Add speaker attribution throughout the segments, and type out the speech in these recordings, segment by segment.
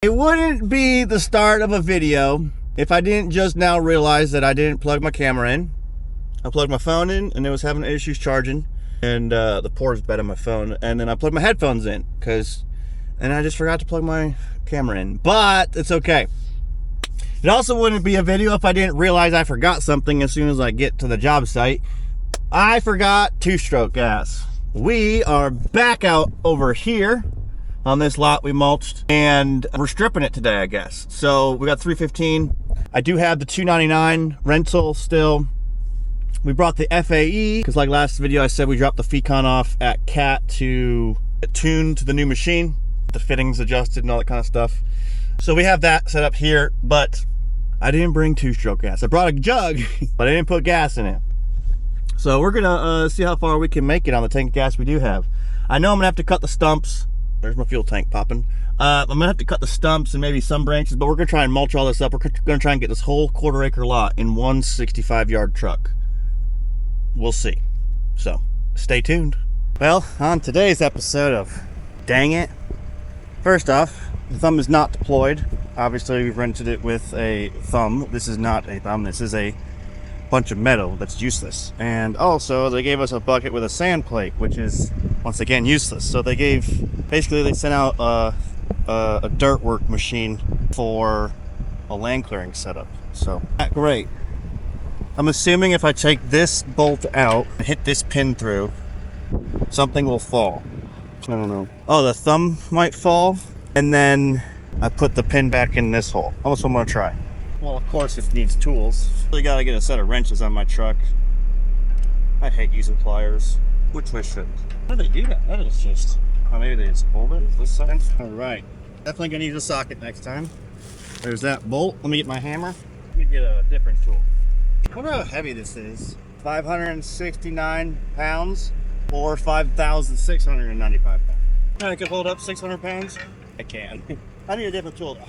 Speaker 1: It wouldn't be the start of a video if I didn't just now realize that I didn't plug my camera in. I plugged my phone in and it was having issues charging, and the port is bad on my phone, and then I plugged my headphones in and I just forgot to plug my camera in, but it's okay. It also wouldn't be a video if I didn't realize I forgot something as soon as I get to the job site. I forgot two-stroke gas. We are back out over here on this lot we mulched, and we're stripping it today, I guess. So we got 315. I do have the 299 rental still. We brought the FAE because, like last video I said, we dropped the Fecon off at CAT to get tuned to the new machine, the fittings adjusted and all that kind of stuff. So we have that set up here, but I didn't bring two-stroke gas. I brought a jug, but I didn't put gas in it. So we're gonna see how far we can make it on the tank of gas we do have. I know I'm gonna have to cut the stumps. There's my fuel tank popping. I'm gonna have to cut the stumps and maybe some branches, but we're gonna try and mulch all this up. We're gonna try and get this whole quarter-acre lot in one 65-yard truck. We'll see. So stay tuned. Well, on today's episode of Dang It, first off, the thumb is not deployed. Obviously, we've rented it with a thumb. This is not a thumb. This is a bunch of metal that's useless. And also, they gave us a bucket with a sand plate, which is, once again, useless. So they sent out a dirt work machine for a land clearing setup. So, great. I'm assuming if I take this bolt out and hit this pin through, something will fall. I don't know. Oh, the thumb might fall, and then I put the pin back in this hole. That's what I'm gonna try. Well, of course it needs tools. Really gotta get a set of wrenches on my truck. I hate using pliers. Which way should? How do they do that? That is just... Oh, maybe they just hold it. Is this side? Alright. Definitely gonna use a socket next time. There's that bolt. Let me get my hammer. Let me get a different tool. I wonder how heavy this is. 569 pounds or 5,695 pounds. I could hold up 600 pounds. I can. I need a different tool though.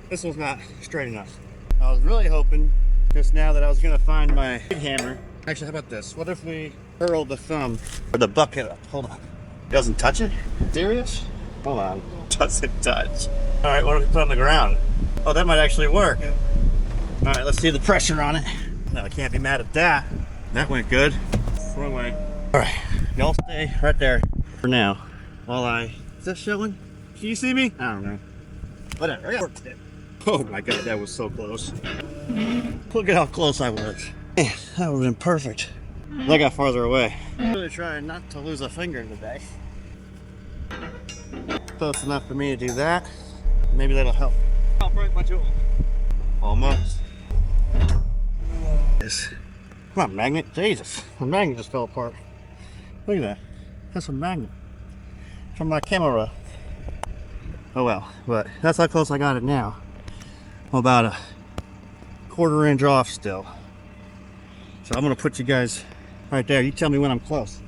Speaker 1: This one's not straight enough. I was really hoping just now that I was gonna find my big hammer. Actually, how about this? What if we hurl the thumb or the bucket up? Hold on. Doesn't touch it? Serious? Hold on. Doesn't touch. All right, what if we put it on the ground? Oh, that might actually work. All right, let's see the pressure on it. No, I can't be mad at that. That went good. Wrong way. All right, y'all stay right there for now. While is this showing? Can you see me? I don't know. Whatever, I got work to do. Oh my God, that was so close. Look at how close I was. Man, that would have been perfect. I got farther away. I'm really trying not to lose a finger today. Close enough for me to do that. Maybe that'll help. I'll break my tool. Almost. Yes. Come on, magnet. Jesus. The magnet just fell apart. Look at that. That's a magnet. From my camera. Oh well, but that's how close I got it now. I'm about a quarter-inch off still. So I'm gonna put you guys right there. You tell me when I'm close.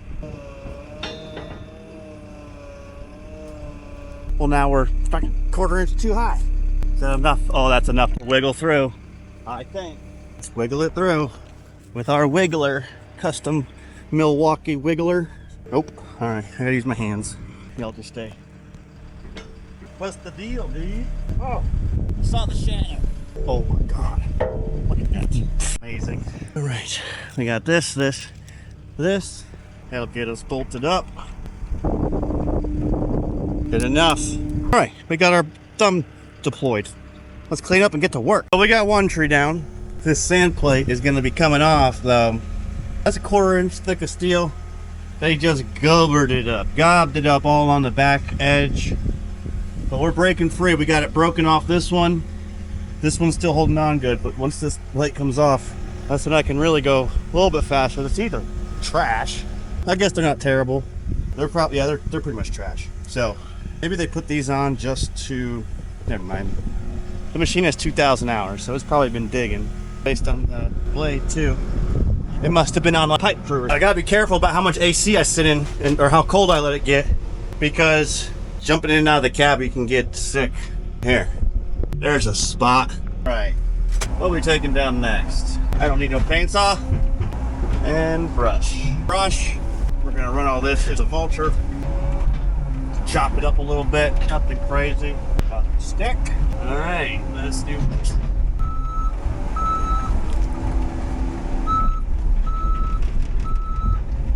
Speaker 1: Well, now we're fucking quarter-inch too high. Is that enough? Oh, that's enough to wiggle through, I think. Let's wiggle it through with our wiggler, custom Milwaukee wiggler. Nope. All right, I gotta use my hands. Y'all just stay. What's the deal, dude? Oh, I saw the shadow. Oh my God. Look at that. Amazing. All right, we got this. That'll get us bolted up. Good enough. All right, we got our thumb deployed. Let's clean up and get to work. So we got one tree down. This sand plate is gonna be coming off though. That's a quarter-inch thick of steel. They just gobbed it up all on the back edge. But we're breaking free. We got it broken off this one. This one's still holding on good, but once this plate comes off, that's when I can really go a little bit faster. It's either trash. I guess they're not terrible. They're probably, yeah, they're pretty much trash. So maybe they put these on just to, never mind. The machine has 2,000 hours, so it's probably been digging based on the blade too. It must have been on my pipe brewer. I gotta be careful about how much AC I sit in or how cold I let it get, because jumping in and out of the cab, you can get sick. Here, there's a spot. All right, what are we taking down next? I don't need no paint saw and brush. We're gonna run all this as a vulture, chop it up a little bit, nothing crazy. stick. All right, let's do this.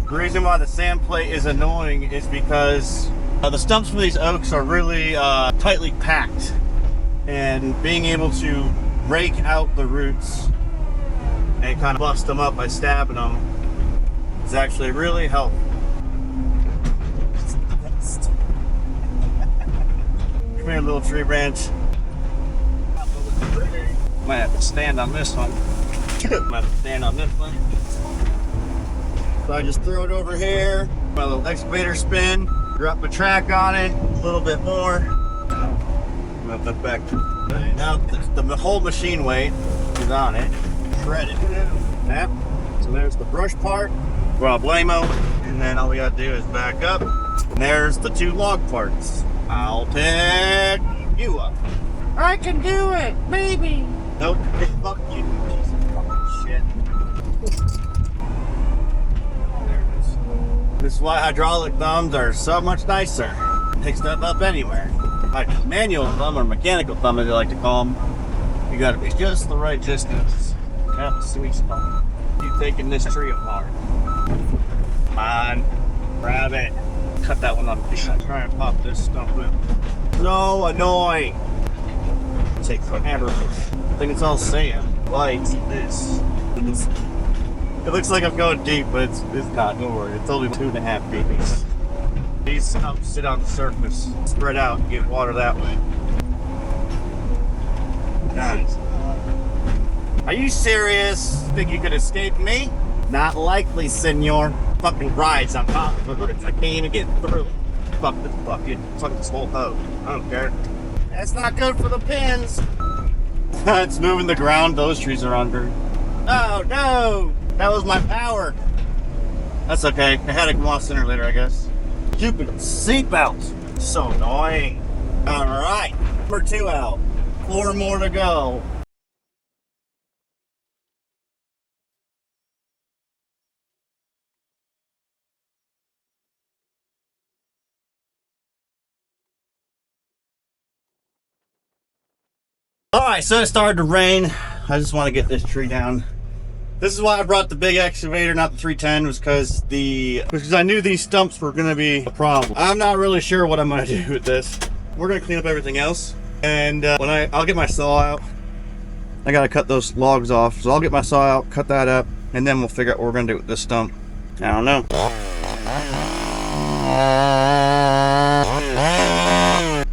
Speaker 1: The reason why the sand plate is annoying is because the stumps for these oaks are really tightly packed, and being able to rake out the roots and kind of bust them up by stabbing them is actually really helpful. Come here, little tree branch. Might have to stand on this one. Might have to stand on this one. So I just throw it over here. My little excavator spin. Drop my track on it. A little bit more. Move that back. Now the whole machine weight is on it. Shred it. Yep. So there's the brush part. Well, blame-o. And then all we gotta do is back up. And there's the two log parts. I'll pick you up. I can do it, maybe. Nope. Fuck you, piece of fucking shit. There it is. This is why hydraulic thumbs are so much nicer. Pick stuff up anywhere. Like manual thumb or mechanical thumb, as they like to call them. You gotta be just the right distance. Have a sweet spot. Keep taking this tree apart. Come on, grab it. Cut that one off. Try and pop this stump in. So annoying. Take forever. I think it's all sand. Like this. It looks like I'm going deep, but it's not. Don't worry. It's only 2.5 feet. These stumps sit on the surface, spread out, and get water that way. Nice. Are you serious? Think you could escape me? Not likely, senor. Fucking rides on top of it. I can't even get through. Fuck this whole hoe. I don't care. That's not good for the pins. It's moving the ground those trees are under. Oh no! That was my power. That's okay. I had to come off sooner or later, I guess. Stupid seatbelt. So annoying. Alright. Number 2 out. 4 more to go. Alright, so it started to rain. I just want to get this tree down. This is why I brought the big excavator, not the 310, was because I knew these stumps were going to be a problem. I'm not really sure what I'm going to do with this. We're going to clean up everything else, and I'll get my saw out. I got to cut those logs off, so I'll get my saw out, cut that up, and then we'll figure out what we're going to do with this stump. I don't know.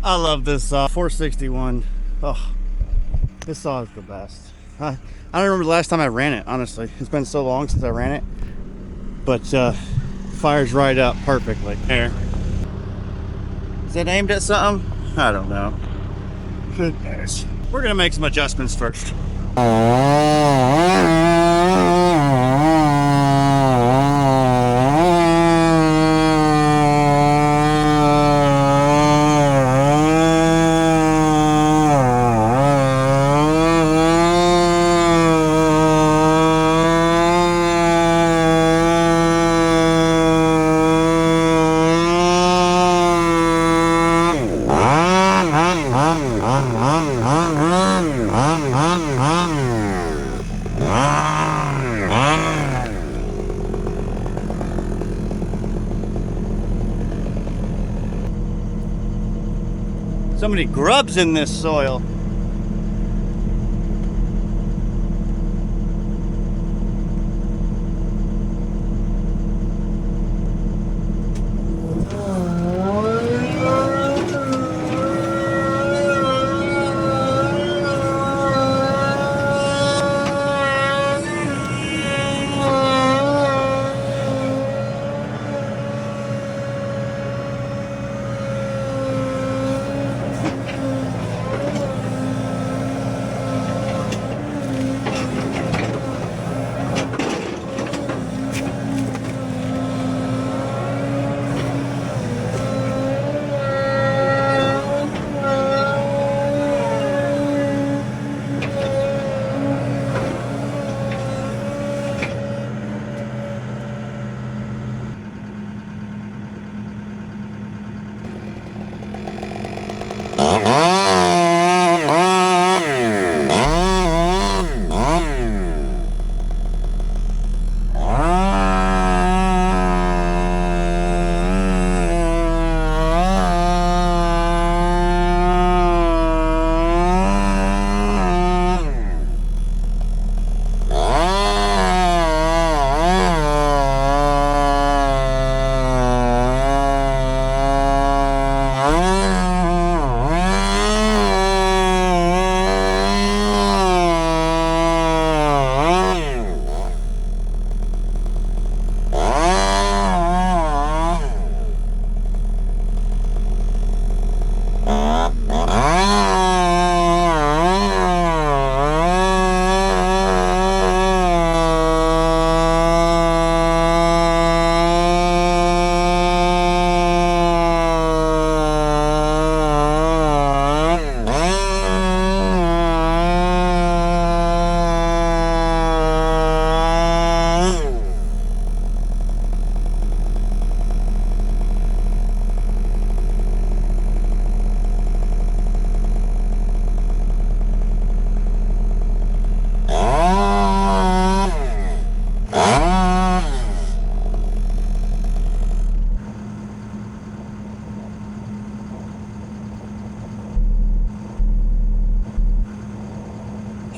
Speaker 1: I love this saw, 461. Oh, this saw is the best. I don't remember the last time I ran it, honestly. It's been so long since I ran it. But fires right up perfectly. There. Is it aimed at something? I don't know. Who cares? We're gonna make some adjustments first. So many grubs in this soil.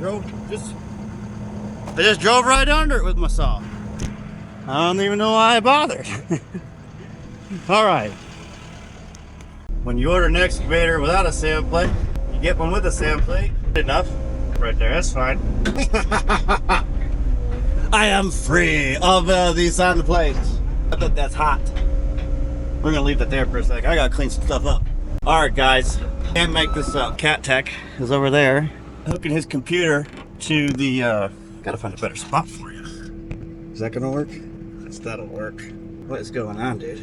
Speaker 1: I just drove right under it with my saw. I don't even know why I bothered. All right. When you order an excavator without a sand plate, you get one with a sand plate. Good enough. Right there, that's fine. I am free of these sand plates. I bet that's hot. We're gonna leave that there for a sec. I gotta clean some stuff up. All right, guys. Can't make this up. Cat Tech is over there, hooking his computer to the. Gotta find a better spot for you. Is that gonna work? That'll work. What is going on, dude?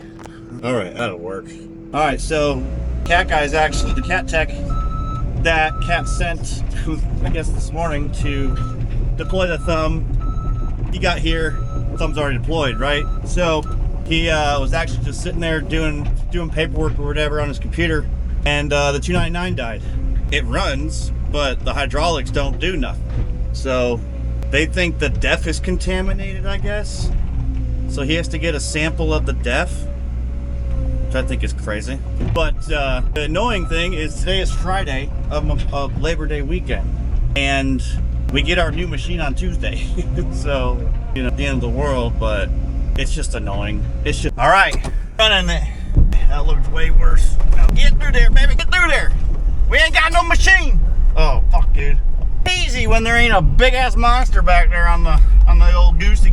Speaker 1: All right, that'll work. All right, so Cat Guy is actually the Cat Tech that Cat sent, I guess, this morning to deploy the thumb. He got here, thumb's already deployed, right? So he was actually just sitting there doing paperwork or whatever on his computer, and the 299 died. It runs, but the hydraulics don't do nothing. So they think the DEF is contaminated, I guess. So he has to get a sample of the DEF, which I think is crazy. But the annoying thing is today is Friday of Labor Day weekend, and we get our new machine on Tuesday. So, you know, the end of the world, but it's just annoying. It's just, all right, running it. That looks way worse. Now get through there, baby, get through there. We ain't got no machine. Oh, fuck, dude. Easy when there ain't a big ass monster back there on the old goosey.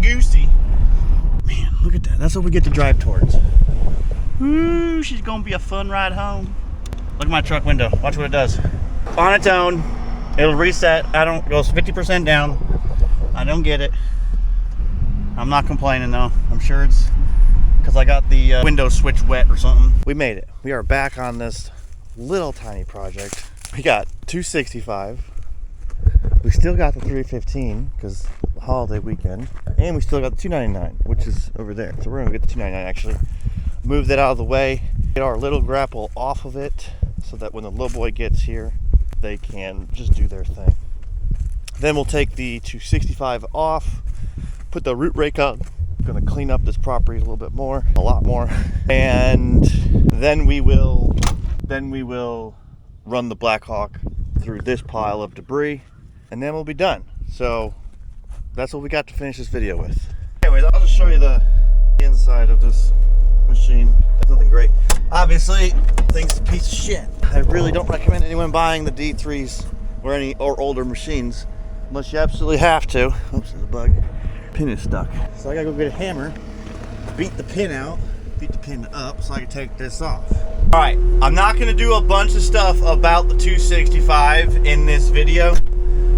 Speaker 1: Man, look at that. That's what we get to drive towards. Ooh, she's gonna be a fun ride home. Look at my truck window. Watch what it does. On its own, it'll reset. Goes 50% down. I don't get it. I'm not complaining though. I'm sure it's because I got the window switch wet or something. We made it. We are back on this little tiny project. We got 265. We still got the 315 because holiday weekend, and we still got the 299, which is over there. So we're gonna get the 299 actually. Move that out of the way, get our little grapple off of it so that when the little boy gets here, they can just do their thing. Then we'll take the 265 off, put the root rake on. I'm gonna clean up this property a little bit more, a lot more, and then we will run the Blackhawk through this pile of debris, and then we'll be done. So that's what we got to finish this video with. Anyways, I'll just show you the inside of this machine. That's nothing great. Obviously, thing's a piece of shit. I really don't recommend anyone buying the D3s or older machines unless you absolutely have to. Oops, there's a bug. Pin is stuck. So I gotta go get a hammer, beat the pin out, beat the pin up so I can take this off. All right, I'm not gonna do a bunch of stuff about the 265 in this video.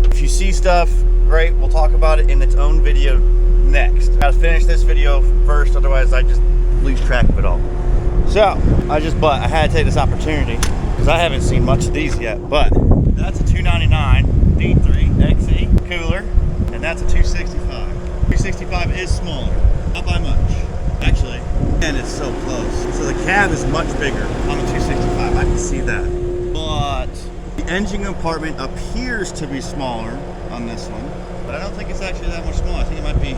Speaker 1: If you see stuff, great, we'll talk about it in its own video next. I gotta finish this video first, otherwise I just lose track of it all. So I had to take this opportunity because I haven't seen much of these yet. But that's a 299 D3 XE cooler, and that's a 265. 265 is smaller, not by much actually, and it's so close. So the cab is much bigger on the 265. I can see that, but the engine compartment appears to be smaller on this one, but I don't think it's actually that much smaller. I think it might be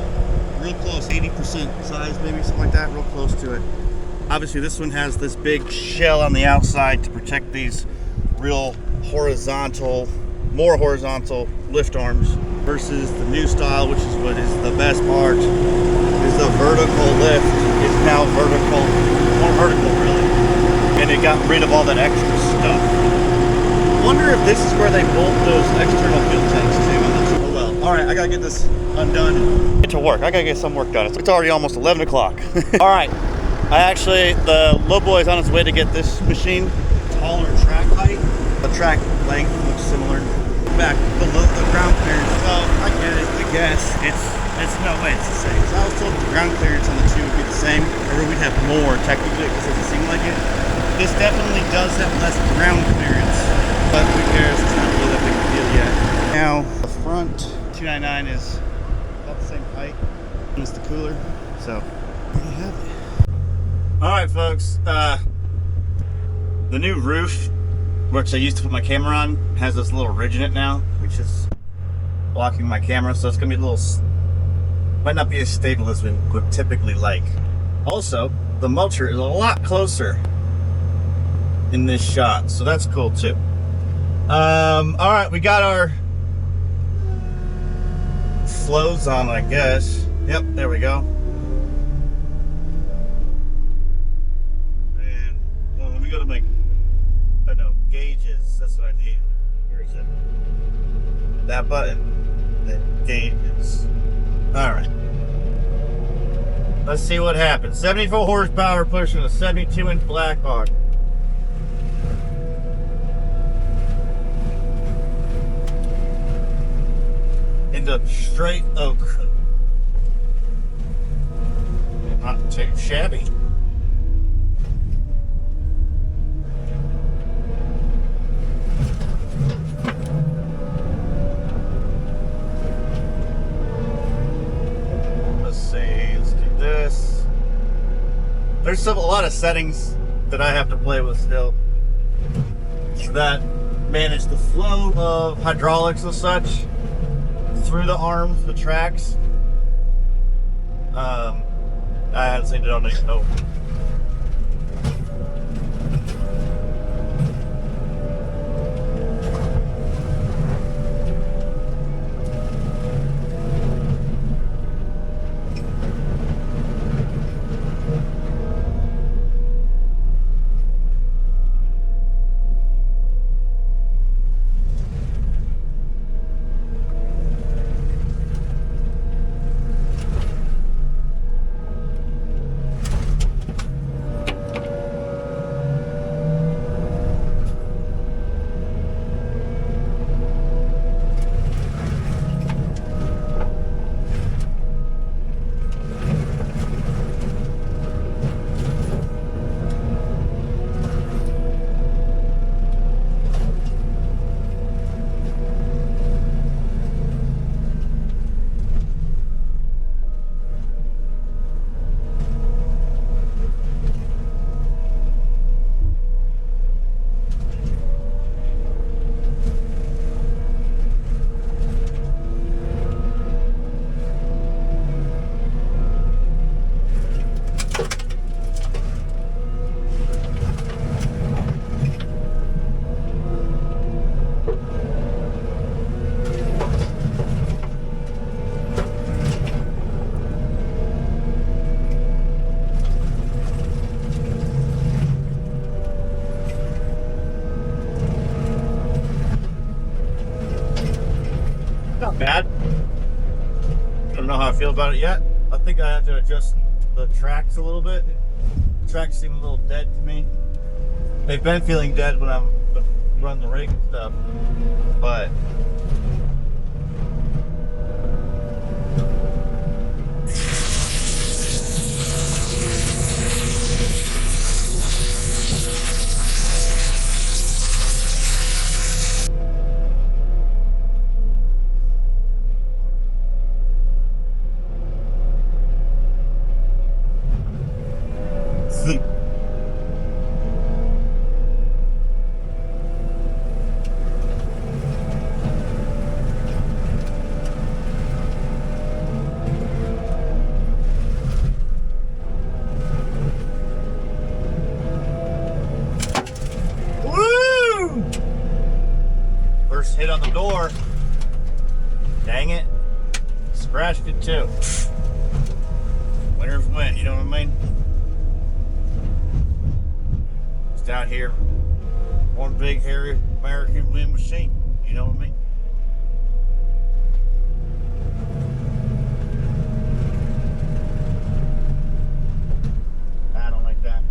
Speaker 1: real close, 80% size, maybe something like that, real close to it. Obviously this one has this big shell on the outside to protect these real more horizontal lift arms versus the new style, which is what is the best part, is the vertical lift. It's now vertical, more vertical really, and it got rid of all that extra stuff. I wonder if this is where they bolt those external fuel tanks too. I'm not sure. Oh well. All right, I gotta get this undone and get to work. I gotta get some work done. It's already almost 11 o'clock. All right, the low boy is on his way to get this machine. Taller track height. The track length looks similar. Back below the ground clearance. Well, I get it. I guess it's no way it's the same. So I was told the ground clearance on the two would be the same, or we'd have more technically because it doesn't seem like it. This definitely does have less ground clearance, but who cares? It's not really that big of a deal yet. Now the front 299 is about the same height as the cooler, so there you have it. All right, folks. The new roof, which I used to put my camera on, has this little ridge in it now, which is blocking my camera, so it's gonna be a little, might not be as stable as we would typically like. Also, the mulcher is a lot closer in this shot, so that's cool too. All right, we got our flows on, I guess. Yep, there we go. And well, let me go to my, I know, gauges. That's what I need. Where is it? That button. The gauges. All right. Let's see what happens. 74 horsepower pushing a 72-inch Blackhawk. Into straight oak. Not too shabby. Let's see. Let's do this. There's a lot of settings that I have to play with still that manage the flow of hydraulics and such through the arms, the tracks. I haven't seen it on the scope. Not bad. I don't know how I feel about it yet. I think I have to adjust the tracks a little bit. The tracks seem a little dead to me. They've been feeling dead when I'm running the rig and stuff, but first hit on the door. Dang it. Scratched it too. Winner's win, you know what I mean? Just out here. One big hairy American wind machine. You know what I mean? I don't like that.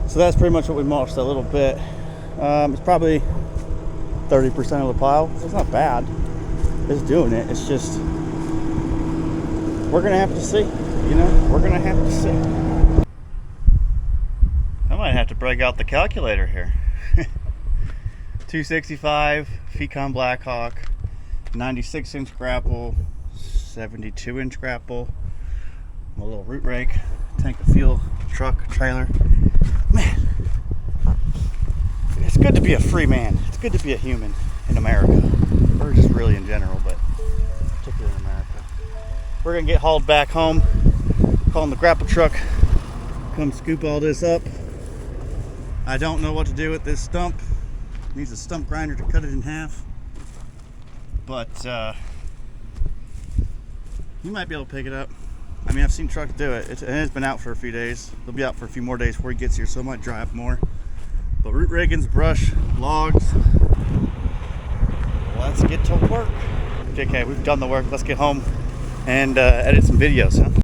Speaker 1: So that's pretty much what we mulched a little bit. It's probably 30% of the pile. So it's not bad. It's doing it. It's just, we're gonna have to see. You know, we're gonna have to see. I might have to break out the calculator here. 265 Fecon Blackhawk, 96-inch grapple, 72-inch grapple, my little root rake, tank of fuel, truck, trailer. Man,
Speaker 2: it's good to be a free man. It's good to be a human in America, or just really in general, but particularly in America. We're gonna get hauled back home. Calling the grapple truck, come scoop all this up. I don't know what to do with this stump. It needs a stump grinder to cut it in half, but you might be able to pick it up. I mean, I've seen trucks do it. It's been out for a few days. It'll be out for a few more days before he gets here, so it might dry up more. But root riggings, brush, logs. Let's get to work. Okay, we've done the work. Let's get home and edit some videos, huh?